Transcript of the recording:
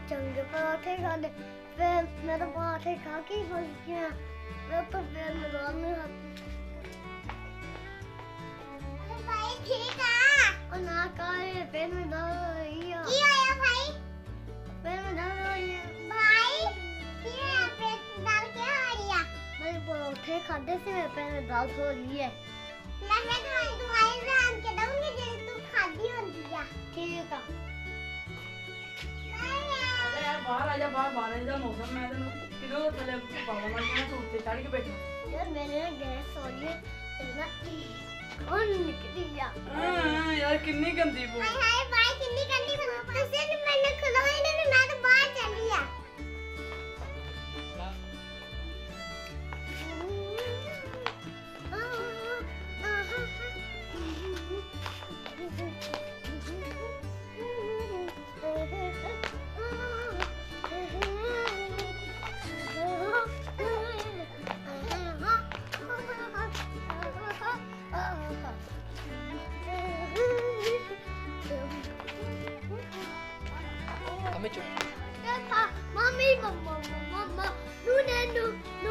चंगे पराठे खाने फिर मैं तो पराठे खा के ही फंस गया मैं तो फिर मैदान में भाई ठीक है और ना कहे फिर मैं दर्द हो रही है की आया भाई फिर मैं दर्द हो रही है भाई की है पेट दर्द क्या आ रही है मैंने पराठे खाने से मेरे पेट में दर्द हो रही है मैं तुम्हारी राम के दूंगी जो तू खाती होती है ठीक है यार बाहर आजा बाहर का मौसम मैं तेन किलो थले पावा मैं क्या सूट पे चढ़ के बैठा यार मैंने गैस और ये ना कौन निकली यार कितनी गंदी बू हाय हाय भाई कितनी गंदी बू उसे मैंने खुला ही नहीं मैं तो बाहर चली आ Mami, mama, mama, no, no, no,